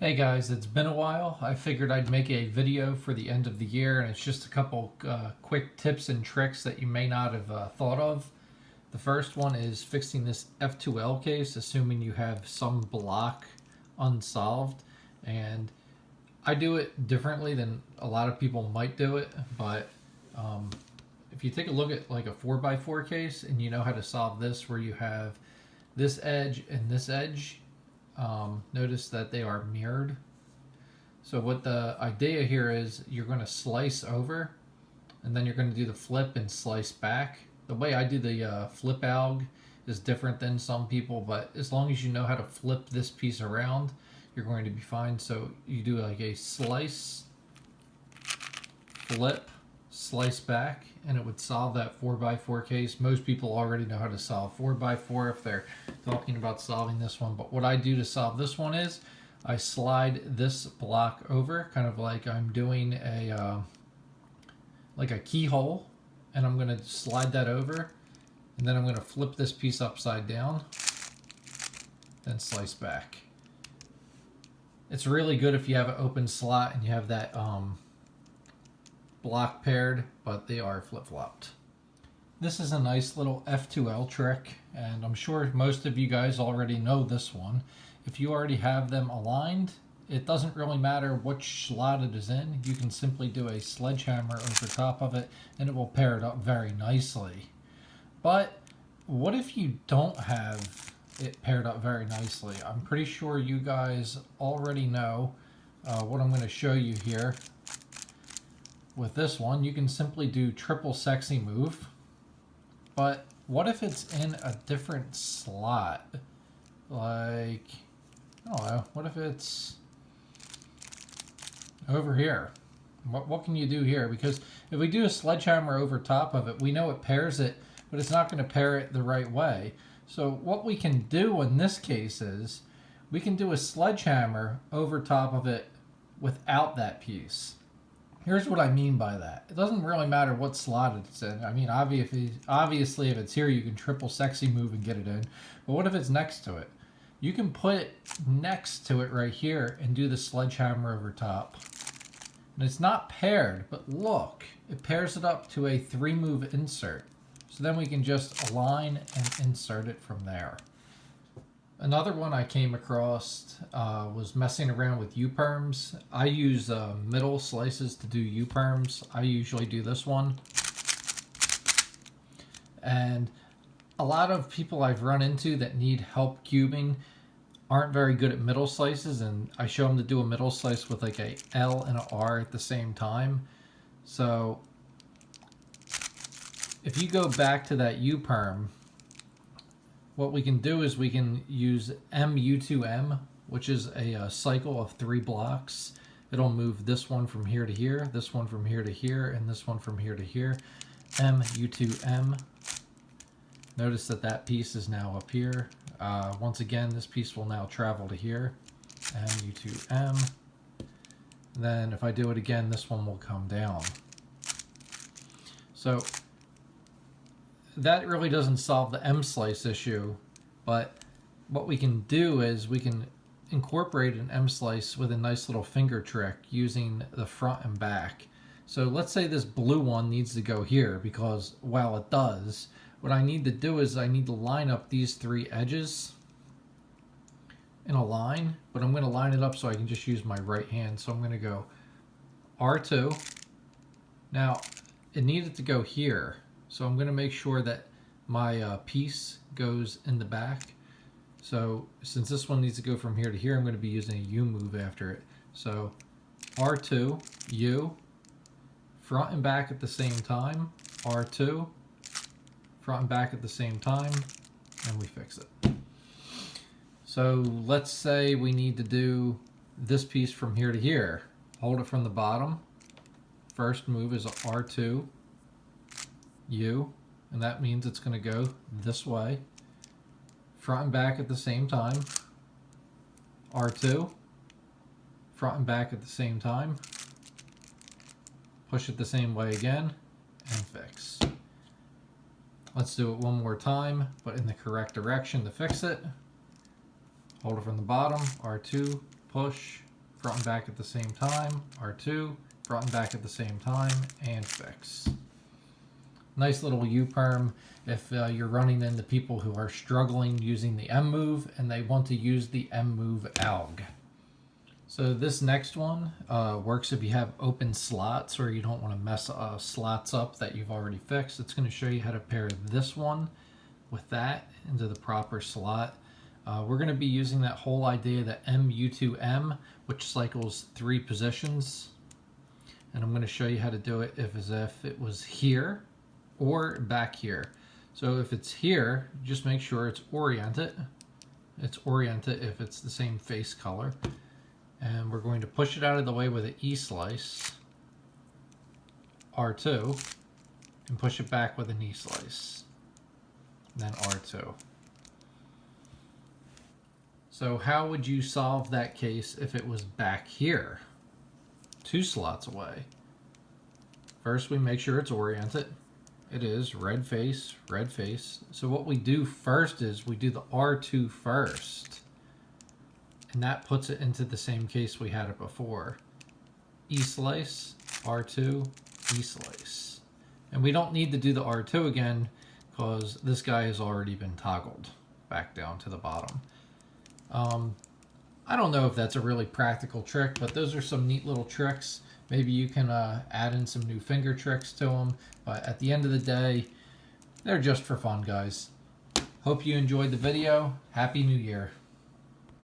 Hey guys, it's been a while. I figured I'd make a video for the end of the year, and it's just a couple quick tips and tricks that you may not have thought of. The first one is fixing this F2L case, assuming you have some block unsolved. And I do it differently than a lot of people might do it, but if you take a look at like a 4x4 case and you know how to solve this, where you have this edge and this edge, notice that they are mirrored. So what the idea here is, you're going to slice over and then you're going to do the flip and slice back. The way I do the flip alg is different than some people, but as long as you know how to flip this piece around, you're going to be fine. So you do like a slice, flip, slice back, and it would solve that 4x4 case. Most people already know how to solve 4x4 if they're talking about solving this one, but what I do to solve this one is I slide this block over, kind of like I'm doing a like a keyhole, and I'm going to slide that over, and then I'm going to flip this piece upside down, then slice back. It's really good if you have an open slot and you have that block paired, but they are flip-flopped. This is a nice little F2L trick, and I'm sure most of you guys already know this one. If you already have them aligned, it doesn't really matter which slot it is in. You can simply do a sledgehammer over top of it and it will pair it up very nicely. But what if you don't have it paired up very nicely? I'm pretty sure you guys already know what I'm going to show you here. With this one, you can simply do triple sexy move. But what if it's in a different slot? Like, I don't know, what if it's over here? What can you do here? Because if we do a sledgehammer over top of it, we know it pairs it, but it's not going to pair it the right way. So what we can do in this case is, we can do a sledgehammer over top of it without that piece. Here's what I mean by that. It doesn't really matter what slot it's in. I mean, obviously if it's here, you can triple sexy move and get it in. But what if it's next to it? You can put it next to it right here and do the sledgehammer over top. And it's not paired, but look, it pairs it up to a 3-move insert. So then we can just align and insert it from there. Another one I came across was messing around with U-Perms. I use middle slices to do U-Perms. I usually do this one. And a lot of people I've run into that need help cubing aren't very good at middle slices, and I show them to do a middle slice with like a L and a R at the same time. So if you go back to that U-Perm, what we can do is we can use MU2M, which is a cycle of 3 blocks. It'll move this one from here to here, this one from here to here, and this one from here to here. MU2M. Notice that that piece is now up here. Once again, this piece will now travel to here. MU2M. Then if I do it again, this one will come down. So that really doesn't solve the M-slice issue, but what we can do is we can incorporate an M-slice with a nice little finger trick using the front and back. So let's say this blue one needs to go here, because, well, it does. What I need to do is I need to line up these 3 edges in a line, but I'm going to line it up so I can just use my right hand. So I'm going to go R2. Now, it needed to go here. So I'm going to make sure that my piece goes in the back. So since this one needs to go from here to here, I'm going to be using a U move after it. So R2, U, front and back at the same time, R2, front and back at the same time, and we fix it. So let's say we need to do this piece from here to here. Hold it from the bottom. First move is R2, U, and that means it's going to go this way, front and back at the same time, R2, front and back at the same time, push it the same way again, and fix. Let's do it one more time, but in the correct direction to fix it. Hold it from the bottom, R2, push, front and back at the same time, R2, front and back at the same time, and fix. Nice little U-Perm if you're running into people who are struggling using the M move and they want to use the M move alg. So this next one works if you have open slots or you don't want to mess slots up that you've already fixed. It's going to show you how to pair this one with that into the proper slot. We're going to be using that whole idea, the MU2M, which cycles 3 positions. And I'm going to show you how to do it as if it was here or back here. So if it's here, just make sure it's oriented. It's oriented if it's the same face color. And we're going to push it out of the way with an E-slice, R2, and push it back with an E-slice, then R2. So how would you solve that case if it was back here, 2 slots away? First, we make sure it's oriented. It is red face, red face. So what we do first is we do the R2 first. And that puts it into the same case we had it before. E-slice, R2, E-slice. And we don't need to do the R2 again because this guy has already been toggled back down to the bottom. I don't know if that's a really practical trick, but those are some neat little tricks. Maybe you can add in some new finger tricks to them. But at the end of the day, they're just for fun, guys. Hope you enjoyed the video. Happy New Year.